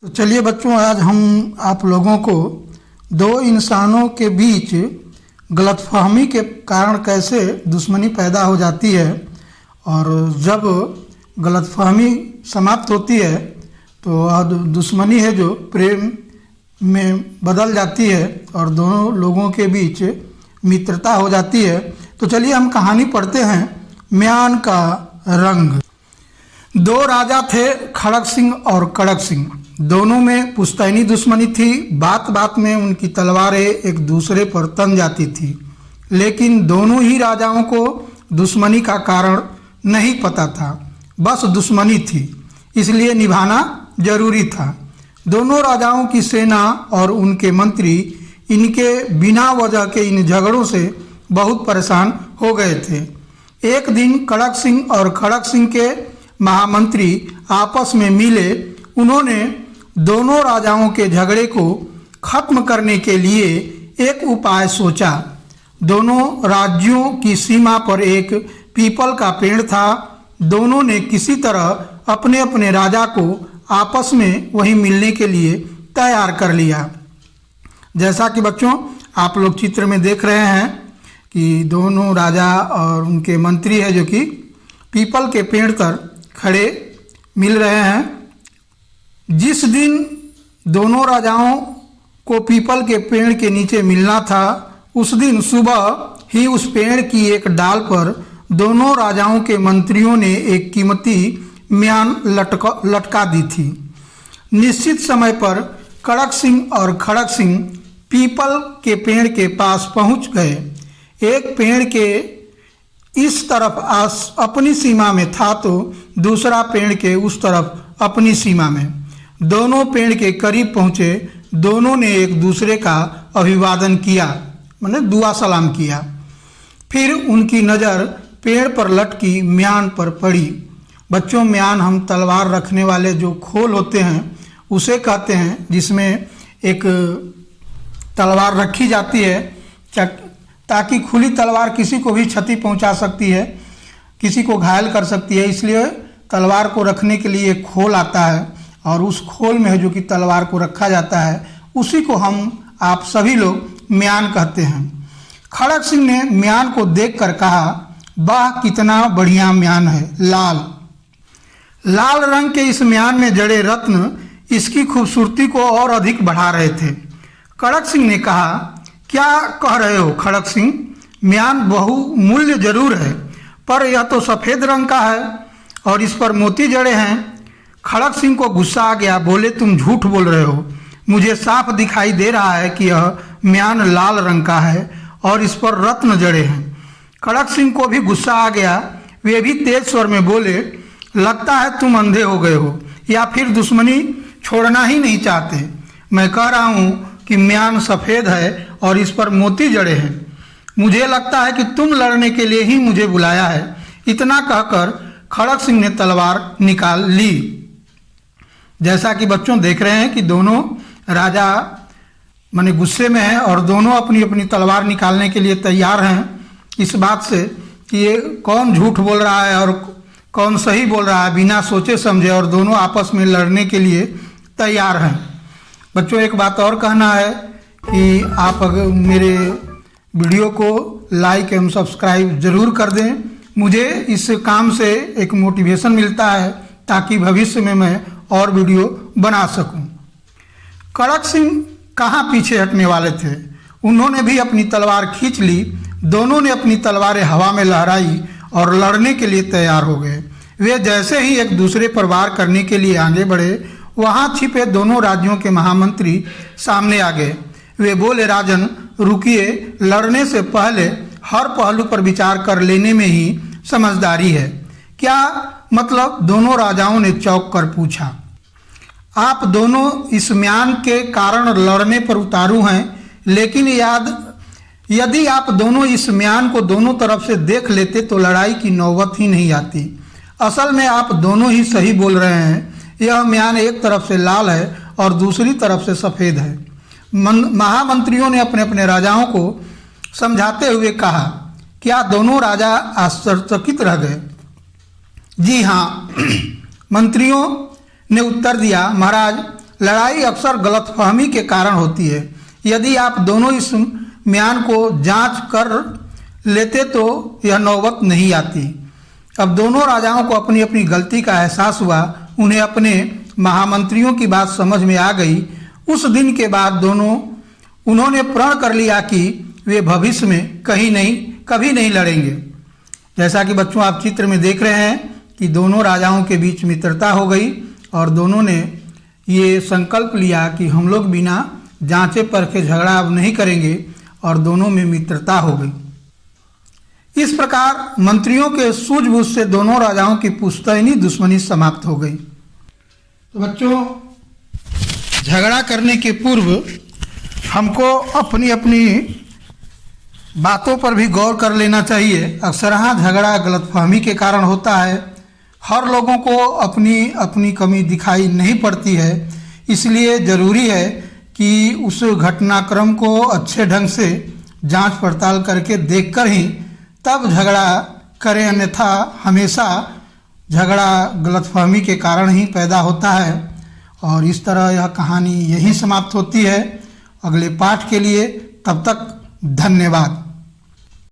तो चलिए बच्चों, आज हम आप लोगों को दो इंसानों के बीच गलतफहमी के कारण कैसे दुश्मनी पैदा हो जाती है और जब गलतफहमी समाप्त होती है तो वह दुश्मनी है जो प्रेम में बदल जाती है और दोनों लोगों के बीच मित्रता हो जाती है। तो चलिए हम कहानी पढ़ते हैं, म्यान का रंग। दो राजा थे, खड़ग सिंह और कड़क सिंह। दोनों में पुश्तैनी दुश्मनी थी। बात बात में उनकी तलवारें एक दूसरे पर तन जाती थी, लेकिन दोनों ही राजाओं को दुश्मनी का कारण नहीं पता था। बस दुश्मनी थी, इसलिए निभाना जरूरी था। दोनों राजाओं की सेना और उनके मंत्री इनके बिना वजह के इन झगड़ों से बहुत परेशान हो गए थे। एक दिन कड़क सिंह और खड़ग सिंह के महामंत्री आपस में मिले। उन्होंने दोनों राजाओं के झगड़े को खत्म करने के लिए एक उपाय सोचा। दोनों राज्यों की सीमा पर एक पीपल का पेड़ था। दोनों ने किसी तरह अपने अपने राजा को आपस में वहीं मिलने के लिए तैयार कर लिया। जैसा कि बच्चों आप लोग चित्र में देख रहे हैं कि दोनों राजा और उनके मंत्री है जो कि पीपल के पेड़ पर खड़े मिल रहे हैं। जिस दिन दोनों राजाओं को पीपल के पेड़ के नीचे मिलना था, उस दिन सुबह ही उस पेड़ की एक डाल पर दोनों राजाओं के मंत्रियों ने एक कीमती म्यान लटका दी थी। निश्चित समय पर कड़क सिंह और खड़ग सिंह पीपल के पेड़ के पास पहुंच गए। एक पेड़ के इस तरफ अपनी सीमा में था तो दूसरा पेड़ के उस तरफ अपनी सीमा में। दोनों पेड़ के करीब पहुंचे। दोनों ने एक दूसरे का अभिवादन किया, माने दुआ सलाम किया। फिर उनकी नज़र पेड़ पर लटकी म्यान पर पड़ी। बच्चों, म्यान हम तलवार रखने वाले जो खोल होते हैं उसे कहते हैं, जिसमें एक तलवार रखी जाती है ताकि खुली तलवार किसी को भी क्षति पहुंचा सकती है, किसी को घायल कर सकती है। इसलिए तलवार को रखने के लिए एक खोल आता है और उस खोल में है जो कि तलवार को रखा जाता है, उसी को हम आप सभी लोग म्यान कहते हैं। खड़ग सिंह ने म्यान को देखकर कहा, वाह कितना बढ़िया म्यान है। लाल रंग के इस म्यान में जड़े रत्न इसकी खूबसूरती को और अधिक बढ़ा रहे थे। कड़क सिंह ने कहा, क्या कह रहे हो खड़ग सिंह? म्यान बहुमूल्य जरूर है, पर यह तो सफ़ेद रंग का है और इस पर मोती जड़े हैं। खड़ग सिंह को गुस्सा आ गया। बोले, तुम झूठ बोल रहे हो। मुझे साफ दिखाई दे रहा है कि यह म्यान लाल रंग का है और इस पर रत्न जड़े हैं। खड़ग सिंह को भी गुस्सा आ गया। वे भी तेज स्वर में बोले, लगता है तुम अंधे हो गए हो या फिर दुश्मनी छोड़ना ही नहीं चाहते। मैं कह रहा हूँ कि म्यान सफ़ेद है और इस पर मोती जड़े हैं। मुझे लगता है कि तुम लड़ने के लिए ही मुझे बुलाया है। इतना कहकर खड़ग सिंह ने तलवार निकाल ली। जैसा कि बच्चों देख रहे हैं कि दोनों राजा माने गुस्से में हैं और दोनों अपनी अपनी तलवार निकालने के लिए तैयार हैं, इस बात से कि ये कौन झूठ बोल रहा है और कौन सही बोल रहा है, बिना सोचे समझे, और दोनों आपस में लड़ने के लिए तैयार हैं। बच्चों, एक बात और कहना है कि आप अगर मेरे वीडियो को लाइक एवं सब्सक्राइब ज़रूर कर दें। मुझे इस काम से एक मोटिवेशन मिलता है ताकि भविष्य में मैं और वीडियो बना सकूं। कड़क सिंह कहाँ पीछे हटने वाले थे। उन्होंने भी अपनी तलवार खींच ली। दोनों ने अपनी तलवारें हवा में लहराई और लड़ने के लिए तैयार हो गए। वे जैसे ही एक दूसरे पर वार करने के लिए आगे बढ़े, वहाँ छिपे दोनों राज्यों के महामंत्री सामने आ गए। वे बोले, राजन रुकिए, लड़ने से पहले हर पहलू पर विचार कर लेने में ही समझदारी है। क्या मतलब? दोनों राजाओं ने चौंक कर पूछा। आप दोनों इस म्यान के कारण लड़ने पर उतारू हैं, लेकिन यदि आप दोनों इस म्यान को दोनों तरफ से देख लेते तो लड़ाई की नौबत ही नहीं आती। असल में आप दोनों ही सही बोल रहे हैं। यह म्यान एक तरफ से लाल है और दूसरी तरफ से सफ़ेद है। महामंत्रियों ने अपने अपने राजाओं को समझाते हुए कहा। क्या दोनों राजा आश्चर्यचकित रह गए? जी हाँ, मंत्रियों ने उत्तर दिया, महाराज लड़ाई अक्सर गलतफहमी के कारण होती है। यदि आप दोनों इस म्यान को जांच कर लेते तो यह नौबत नहीं आती। अब दोनों राजाओं को अपनी अपनी गलती का एहसास हुआ। उन्हें अपने महामंत्रियों की बात समझ में आ गई। उस दिन के बाद उन्होंने प्रण कर लिया कि वे भविष्य में कभी नहीं लड़ेंगे। जैसा कि बच्चों आप चित्र में देख रहे हैं कि दोनों राजाओं के बीच मित्रता हो गई और दोनों ने ये संकल्प लिया कि हम लोग बिना जांचे परखे झगड़ा अब नहीं करेंगे और दोनों में मित्रता हो गई। इस प्रकार मंत्रियों के सूझबूझ से दोनों राजाओं की पुश्तैनी दुश्मनी समाप्त हो गई। तो बच्चों, झगड़ा करने के पूर्व हमको अपनी अपनी बातों पर भी गौर कर लेना चाहिए। अक्सर झगड़ा गलतफहमी के कारण होता है। हर लोगों को अपनी अपनी कमी दिखाई नहीं पड़ती है, इसलिए ज़रूरी है कि उस घटनाक्रम को अच्छे ढंग से जांच पड़ताल करके देखकर ही तब झगड़ा करें, अन्यथा हमेशा झगड़ा गलतफहमी के कारण ही पैदा होता है। और इस तरह यह कहानी यहीं समाप्त होती है। अगले पाठ के लिए तब तक धन्यवाद।